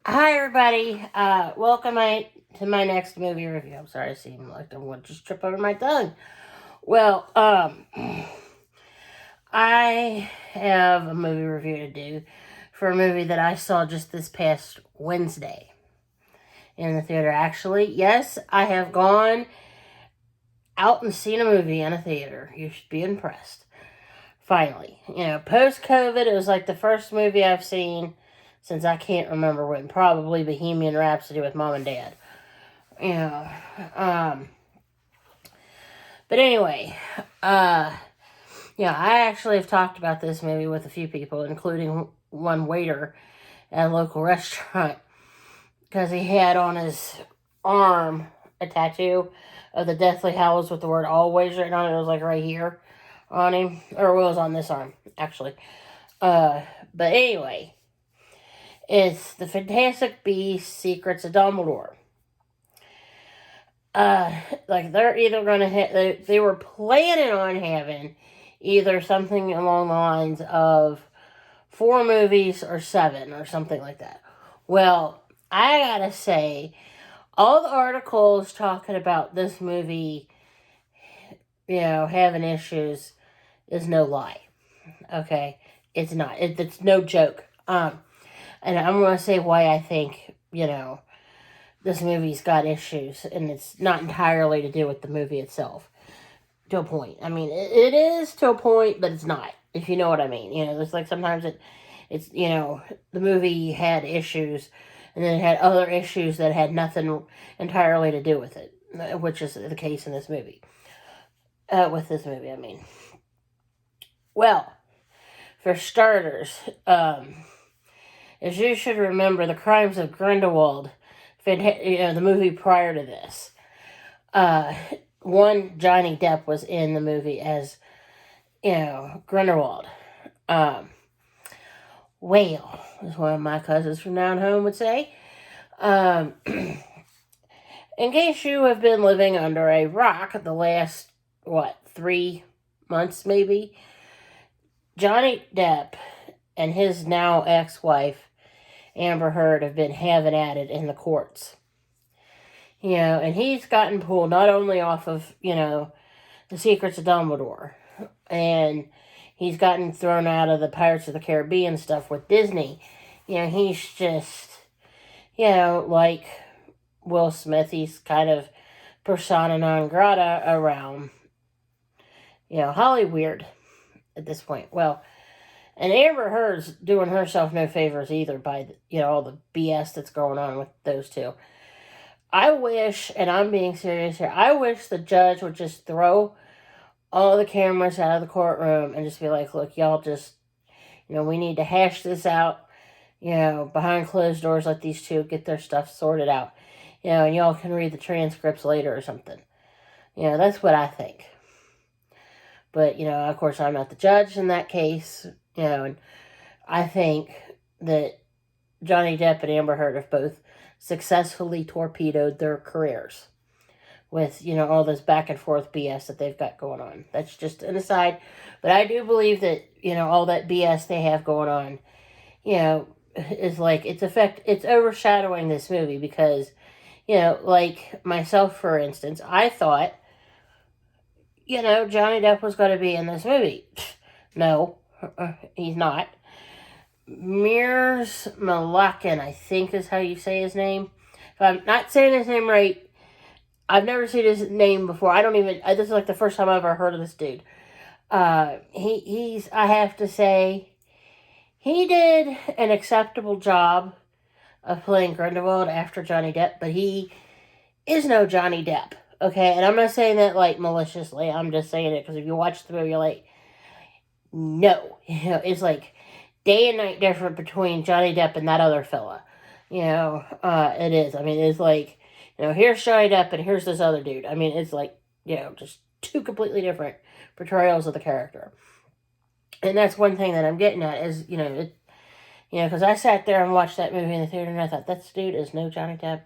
Hi, everybody. Welcome to my next movie review. I'm sorry, I seem like I'm going to just trip over my tongue. Well, I have a movie review to do for a movie that I saw just this past Wednesday in the theater. Actually, yes, I have gone out and seen a movie in a theater. You should be impressed. Finally, post COVID, it was like the first movie I've seen since I can't remember when. Probably Bohemian Rhapsody with Mom and Dad. Yeah. But anyway, I actually have talked about this movie with a few people, including one waiter at a local restaurant, because he had on his arm a tattoo of the Deathly Hallows with the word always written on it. It was like right here on him, or it was on this arm, actually. But anyway, it's the Fantastic Beasts: Secrets of Dumbledore. Like they're either gonna they were planning on having either something along the lines of 4 movies or 7 or something like that. Well, I gotta say, all the articles talking about this movie, having issues is no lie. Okay, it's not. It's no joke. And I'm gonna say why I think this movie's got issues, and it's not entirely to do with the movie itself. To a point. I mean, it is to a point, but it's not. If you know what I mean. There's like sometimes it's the movie had issues, and then it had other issues that had nothing entirely to do with it, which is the case in this movie. With this movie, I mean. Well, for starters, as you should remember, The Crimes of Grindelwald, the movie prior to this. Johnny Depp was in the movie as, Grindelwald. Whale, as one of my cousins from down home would say. In case you have been living under a rock the last, 3 months maybe, Johnny Depp and his now ex-wife, Amber Heard, have been having at it in the courts. And he's gotten pulled not only off of, The Secrets of Dumbledore, and he's gotten thrown out of the Pirates of the Caribbean stuff with Disney. He's just, like Will Smith, he's kind of persona non grata around, Hollywood at this point. Well, and Amber Heard's doing herself no favors either by, all the BS that's going on with those two. I wish, and I'm being serious here, I wish the judge would just throw all the cameras out of the courtroom and just be like, look, y'all just, we need to hash this out, behind closed doors, let these two get their stuff sorted out, and y'all can read the transcripts later or something. That's what I think. But, of course, I'm not the judge in that case, and I think that Johnny Depp and Amber Heard have both successfully torpedoed their careers with, all this back and forth BS that they've got going on. That's just an aside. But I do believe that, all that BS they have going on, is like, it's overshadowing this movie because, like myself, for instance, I thought, Johnny Depp was going to be in this movie. No, he's not. Mears Malakin, I think is how you say his name. If I'm not saying his name right, I've never seen his name before. This is like the first time I've ever heard of this dude. I have to say, he did an acceptable job of playing Grindelwald after Johnny Depp, but he is no Johnny Depp, okay? And I'm not saying that, like, maliciously. I'm just saying it because if you watch the movie, you're like, no. It's like day and night different between Johnny Depp and that other fella. It is. I mean, it's like, here's Johnny Depp and here's this other dude. I mean, it's like, just 2 completely different portrayals of the character. And that's one thing that I'm getting at is, because I sat there and watched that movie in the theater and I thought, this dude is no Johnny Depp.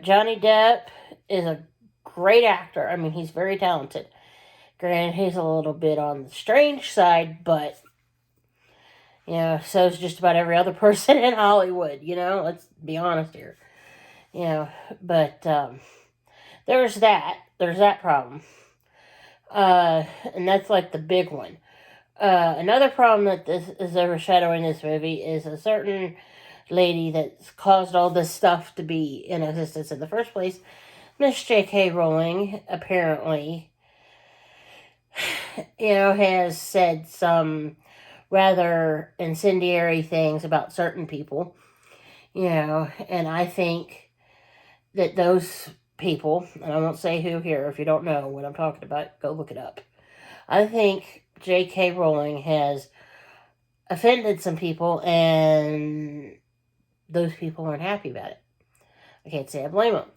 Johnny Depp is a great actor. I mean, he's very talented. Granted, he's a little bit on the strange side, but, You know, so is just about every other person in Hollywood, you know, let's be honest here. You know, but there's that problem. And that's like the big one. Another problem that this is overshadowing this movie is a certain lady that's caused all this stuff to be in existence in the first place. Miss J.K. Rowling apparently, has said some rather incendiary things about certain people, and I think that those people, and I won't say who here, if you don't know what I'm talking about, go look it up. I think J.K. Rowling has offended some people, and those people aren't happy about it. I can't say I blame them.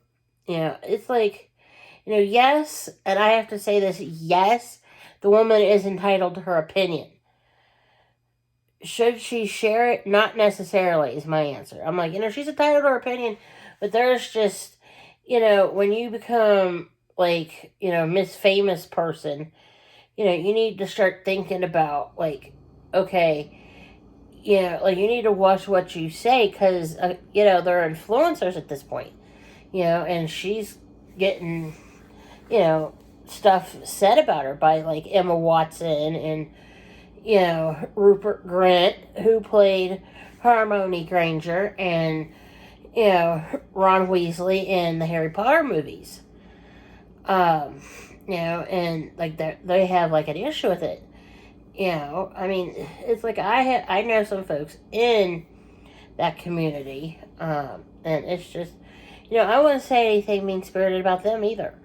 It's like, yes, and I have to say this, yes, the woman is entitled to her opinion. Should she share it? Not necessarily, is my answer. I'm like, she's entitled to her opinion, but there's just, when you become, like, Miss Famous person, you need to start thinking about, like, okay, like, you need to watch what you say, because, they're influencers at this point, and she's getting, stuff said about her by, like, Emma Watson and, Rupert Grint, who played Hermione Granger, and, Ron Weasley in the Harry Potter movies. And, like, they have, like, an issue with it. I mean, it's like I know some folks in that community, and it's just, I wouldn't say anything mean-spirited about them either.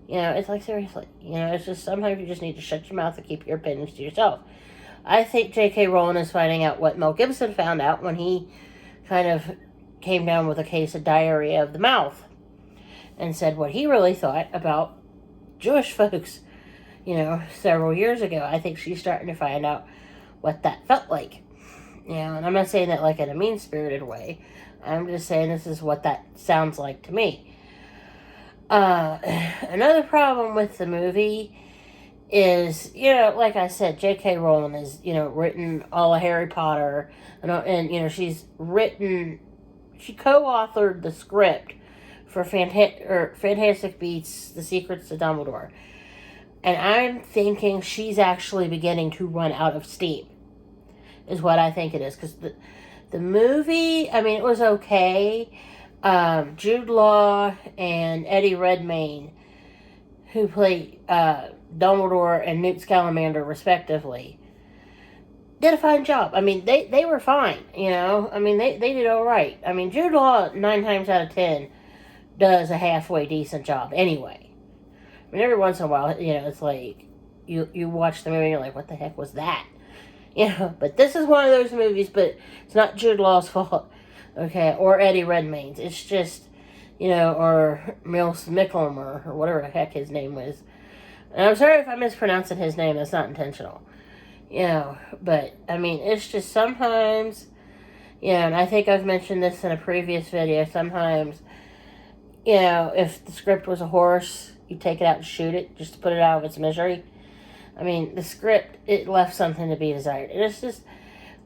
It's like, seriously, it's just sometimes you just need to shut your mouth and keep your opinions to yourself. I think J.K. Rowling is finding out what Mel Gibson found out when he kind of came down with a case of diarrhea of the mouth and said what he really thought about Jewish folks, several years ago. I think she's starting to find out what that felt like. And I'm not saying that like in a mean-spirited way. I'm just saying this is what that sounds like to me. Another problem with the movie is, like I said, J.K. Rowling has, written all of Harry Potter, and she co-authored the script for Fantastic Beasts: The Secrets of Dumbledore. And I'm thinking she's actually beginning to run out of steam, is what I think it is. Because the movie, I mean, it was okay. Jude Law and Eddie Redmayne, who played Dumbledore and Newt Scamander, respectively, did a fine job. I mean, they were fine, I mean, they did all right. I mean, Jude Law, 9 times out of 10, does a halfway decent job anyway. I mean, every once in a while, it's like, you watch the movie and you're like, what the heck was that? But this is one of those movies, but it's not Jude Law's fault, okay, or Eddie Redmayne's. It's just, or Mills Micklem, or whatever the heck his name was. And I'm sorry if I'm mispronouncing his name, that's not intentional. But, I mean, it's just sometimes, and I think I've mentioned this in a previous video, sometimes, if the script was a horse, you take it out and shoot it just to put it out of its misery. I mean, the script, it left something to be desired. It's just,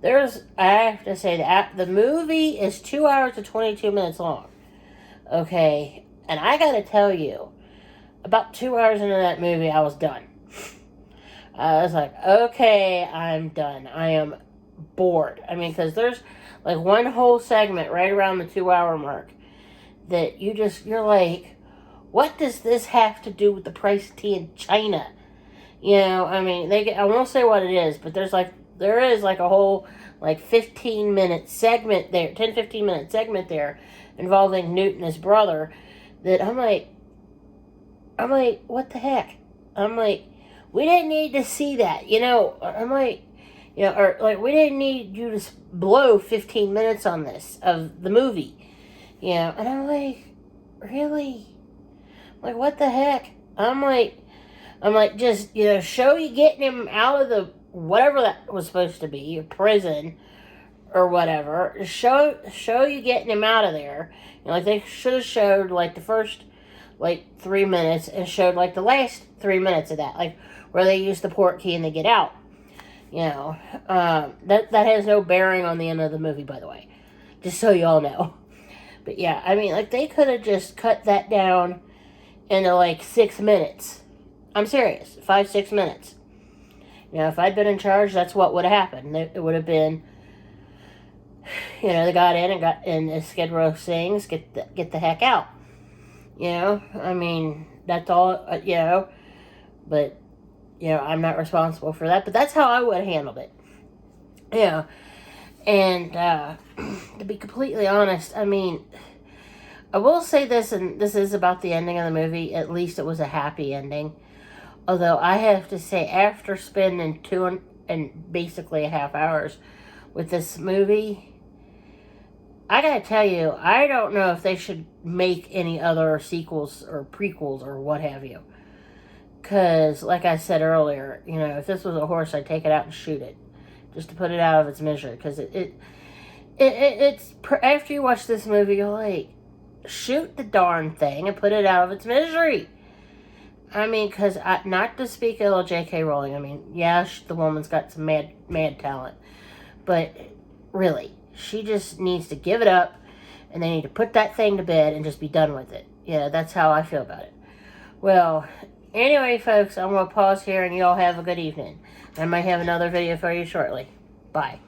I have to say that the movie is 2 hours and 22 minutes long. Okay, and I gotta tell you, about 2 hours into that movie, I was done. I was like, okay, I'm done. I am bored. I mean, because there's like one whole segment right around the 2 hour mark that you're like, what does this have to do with the price of tea in China? I mean, I won't say what it is, but there is like a whole like 15-minute segment there, 10-15 minute segment there involving Newt and his brother that I'm like, what the heck? I'm like, we didn't need to see that, I'm like, or like, we didn't need you to blow 15 minutes on this of the movie, and I'm like, really? Like, what the heck? I'm like, just, show you getting him out of the, whatever that was supposed to be, prison, or whatever. Show you getting him out of there. Like, they should have showed, like, the first, like, 3 minutes, and showed, like, the last 3 minutes of that, like, where they use the port key and they get out. You know, that has no bearing on the end of the movie, by the way. Just so y'all know. But yeah, I mean, like, they could have just cut that down into, like, 6 minutes. I'm serious. 5-6 minutes. You know, if I'd been in charge, that's what would have happened. It would have been, you know, they got in and as Skid Row sings, get the heck out. You know, I mean, that's all, you know, but, you know, I'm not responsible for that, but that's how I would have handled it. You know, and to be completely honest, I mean, I will say this, and this is about the ending of the movie, at least it was a happy ending. Although I have to say, after spending 2 and basically a half hours with this movie, I gotta tell you, I don't know if they should make any other sequels or prequels or what have you. Because, like I said earlier, you know, if this was a horse, I'd take it out and shoot it. Just to put it out of its misery. Because it's after you watch this movie, you're like, shoot the darn thing and put it out of its misery. I mean, because not to speak ill of J.K. Rowling. I mean, yeah, the woman's got some mad talent. But, really, she just needs to give it up, and they need to put that thing to bed and just be done with it. Yeah, that's how I feel about it. Well, anyway, folks, I'm going to pause here, and you all have a good evening. I might have another video for you shortly. Bye.